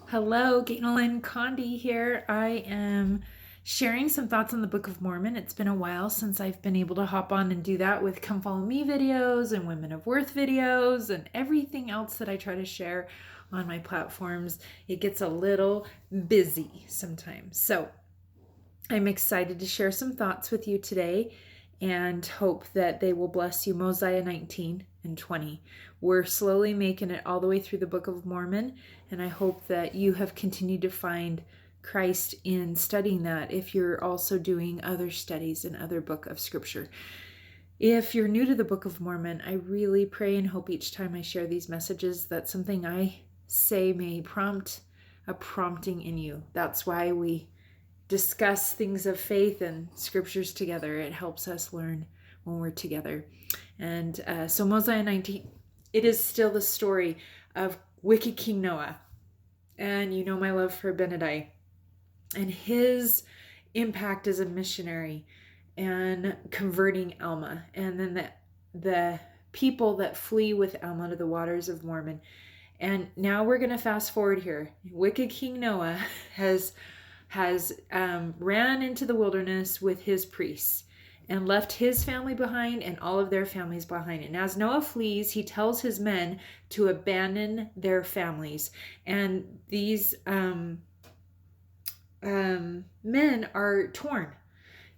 Hello, GANEL-LYN Condi here. I am sharing some thoughts on the Book of Mormon. It's been a while since I've been able to hop on and do that with Come Follow Me videos and Women of Worth videos and everything else that I try to share on my platforms. It gets a little busy sometimes. So I'm excited to share some thoughts with you today and hope that they will bless you. Mosiah 19 and 20. We're slowly making it all the way through the Book of Mormon, and I hope that you have continued to find Christ in studying that if you're also doing other studies in other book of scripture. If you're new to the Book of Mormon, I really pray and hope each time I share these messages that something I say may prompt a prompting in you. That's why we discuss things of faith and scriptures together. It helps us learn when we're together. And so Mosiah 19, it is still the story of wicked King Noah. And you know my love for Benedict and his impact as a missionary and converting Alma. And then the people that flee with Alma to the waters of Mormon. And now we're going to fast forward here. Wicked King Noah has ran into the wilderness with his priests and left his family behind and all of their families behind. And as Noah flees, he tells his men to abandon their families. And these men are torn.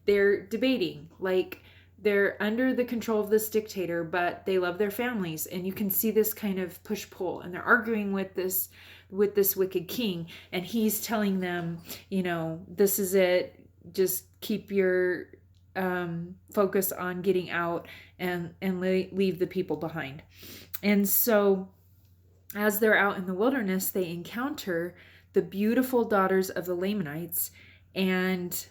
They're debating, like they're under the control of this dictator, but they love their families. And you can see this kind of push-pull. And they're arguing with this wicked king, and he's telling them, this is it, just keep your focus on getting out and leave the people behind. And so as they're out in the wilderness, they encounter the beautiful daughters of the Lamanites, and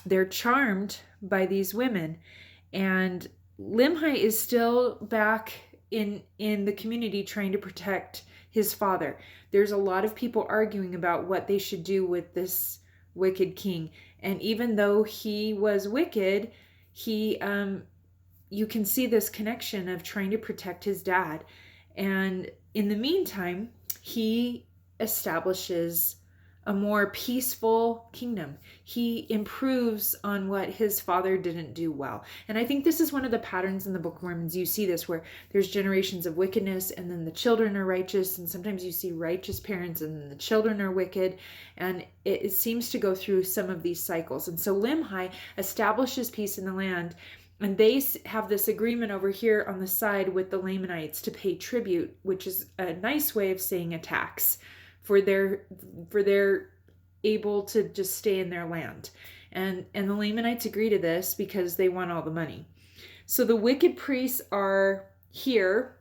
they're charmed by these women. And Limhi is still back in the community trying to protect his father. There's a lot of people arguing about what they should do with this wicked king. And even though he was wicked, you can see this connection of trying to protect his dad. And in the meantime, he establishes a more peaceful kingdom. He improves on what his father didn't do well. And I think this is one of the patterns in the Book of Mormon. You see this where there's generations of wickedness and then the children are righteous. And sometimes you see righteous parents and then the children are wicked. And it seems to go through some of these cycles. And so Limhi establishes peace in the land. And they have this agreement over here on the side with the Lamanites to pay tribute, which is a nice way of saying a tax for their able to just stay in their land. And the Lamanites agree to this because they want all the money. So the wicked priests are here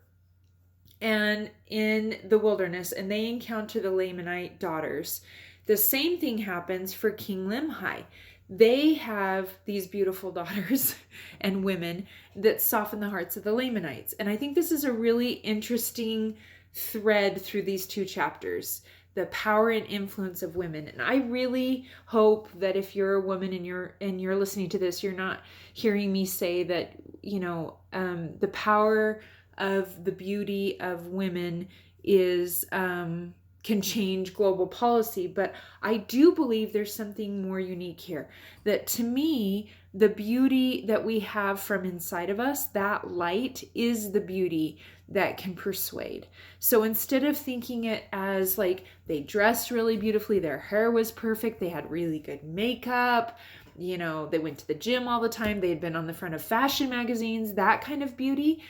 and in the wilderness, and they encounter the Lamanite daughters. The same thing happens for King Limhi. They have these beautiful daughters and women that soften the hearts of the Lamanites. And I think this is a really interesting thread through these two chapters, the power and influence of women. And I really hope that if you're a woman and you're listening to this, you're not hearing me say that, the power of the beauty of women is can change global policy. But I do believe there's something more unique here, that to me, the beauty that we have from inside of us, that light is the beauty that can persuade. So instead of thinking it as like they dressed really beautifully, their hair was perfect, they had really good makeup, they went to the gym all the time, they had been on the front of fashion magazines, that kind of beauty,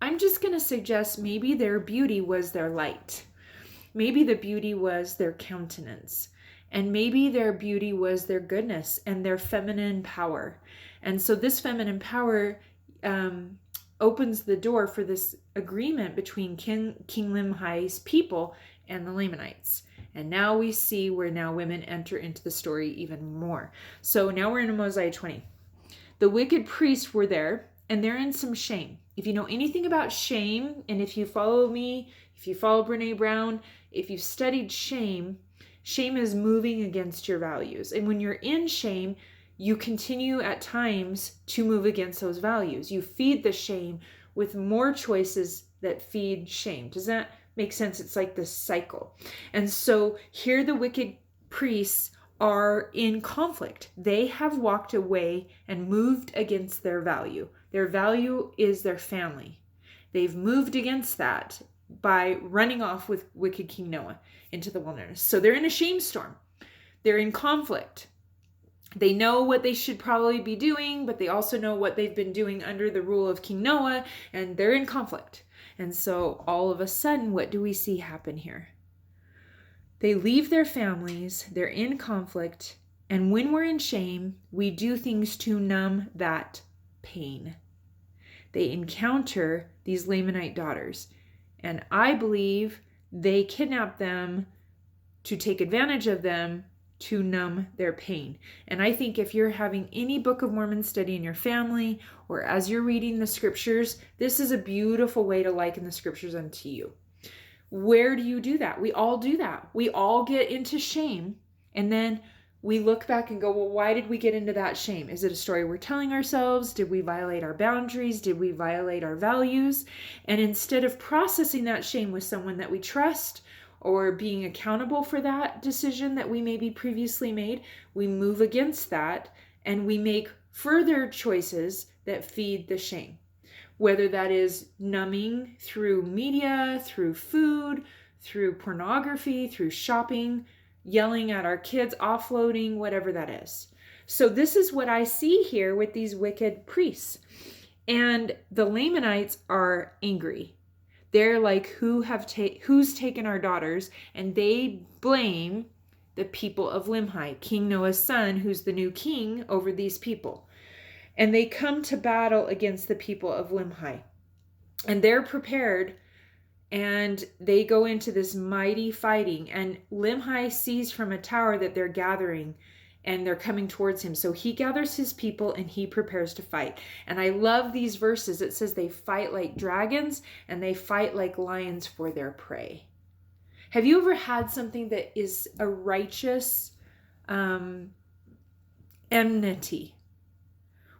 I'm just going to suggest maybe their beauty was their light. Maybe the beauty was their countenance. And maybe their beauty was their goodness and their feminine power. And so this feminine power opens the door for this agreement between King Limhi's people and the Lamanites. And now we see where now women enter into the story even more. So now we're in Mosiah 20. The wicked priests were there, and they're in some shame. If you know anything about shame, and if you follow me, if you follow Brene Brown, if you've studied shame, shame is moving against your values. And when you're in shame, you continue at times to move against those values. You feed the shame with more choices that feed shame. Does that makes sense. It's like this cycle. And so here the wicked priests are in conflict. They have walked away and moved against their value. Their value is their family. They've moved against that by running off with wicked King Noah into the wilderness. So they're in a shame storm. They're in conflict. They know what they should probably be doing, but they also know what they've been doing under the rule of King Noah, and they're in conflict. And so all of a sudden, what do we see happen here? They leave their families, they're in conflict, and when we're in shame, we do things to numb that pain. They encounter these Lamanite daughters, and I believe they kidnap them to take advantage of them to numb their pain. And I think if you're having any Book of Mormon study in your family, or as you're reading the scriptures, this is a beautiful way to liken the scriptures unto you. Where do you do that? We all do that. We all get into shame, and then we look back and go, well, why did we get into that shame? Is it a story we're telling ourselves? Did we violate our boundaries? Did we violate our values? And instead of processing that shame with someone that we trust, or being accountable for that decision that we maybe previously made, we move against that and we make further choices that feed the shame. Whether that is numbing through media, through food, through pornography, through shopping, yelling at our kids, offloading, whatever that is. So this is what I see here with these wicked priests. And the Lamanites are angry. They're like, who's taken our daughters? And they blame the people of Limhi, King Noah's son, who's the new king over these people. And they come to battle against the people of Limhi. And they're prepared, and they go into this mighty fighting. And Limhi sees from a tower that they're gathering, and they're coming towards him. So he gathers his people and he prepares to fight. And I love these verses. It says they fight like dragons and they fight like lions for their prey. Have you ever had something that is a righteous enmity,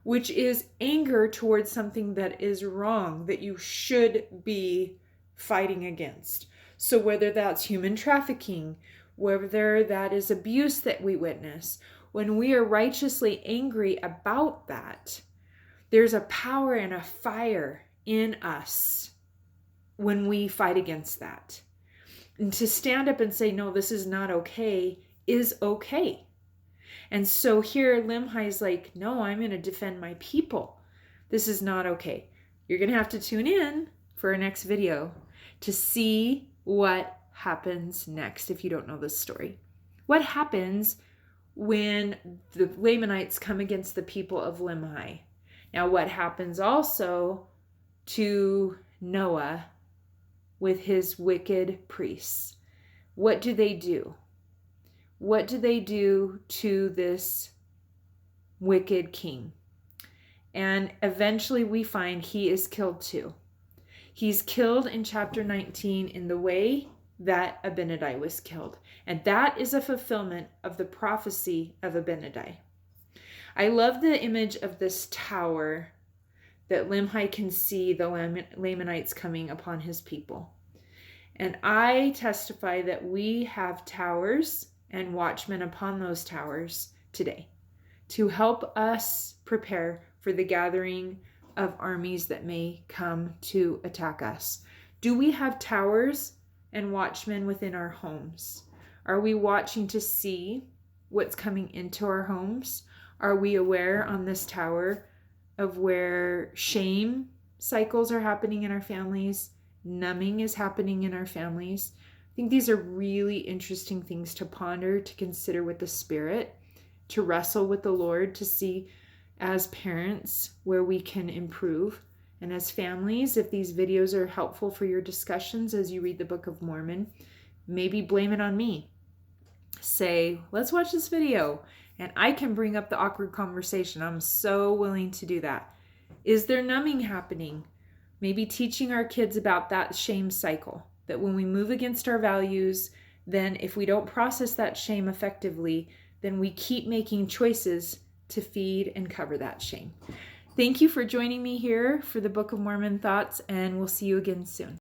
which is anger towards something that is wrong, that you should be fighting against? So whether that's human trafficking, whether that is abuse that we witness, when we are righteously angry about that, there's a power and a fire in us when we fight against that. And to stand up and say, no, this is not okay, is okay. And so here Limhi is like, no, I'm going to defend my people. This is not okay. You're going to have to tune in for our next video to see what happens next if you don't know this story. What happens when the Lamanites come against the people of Limhi? Now, what happens also to Noah with his wicked priests? What do they do? What do they do to this wicked king? And eventually we find he is killed too. He's killed in chapter 19 in the way that Abinadi was killed. And that is a fulfillment of the prophecy of Abinadi. I love the image of this tower that Limhi can see the Lamanites coming upon his people. And I testify that we have towers and watchmen upon those towers today to help us prepare for the gathering of armies that may come to attack us. Do we have towers and watchmen within our homes? Are we watching to see what's coming into our homes? Are we aware on this tower of where shame cycles are happening in our families? Numbing is happening in our families. I think these are really interesting things to ponder, to consider with the Spirit, to wrestle with the Lord, to see as parents where we can improve. And as families, if these videos are helpful for your discussions as you read the Book of Mormon, maybe blame it on me. Say, let's watch this video, and I can bring up the awkward conversation. I'm so willing to do that. Is there numbing happening? Maybe teaching our kids about that shame cycle, that when we move against our values, then if we don't process that shame effectively, then we keep making choices to feed and cover that shame. Thank you for joining me here for the Book of Mormon Thoughts, and we'll see you again soon.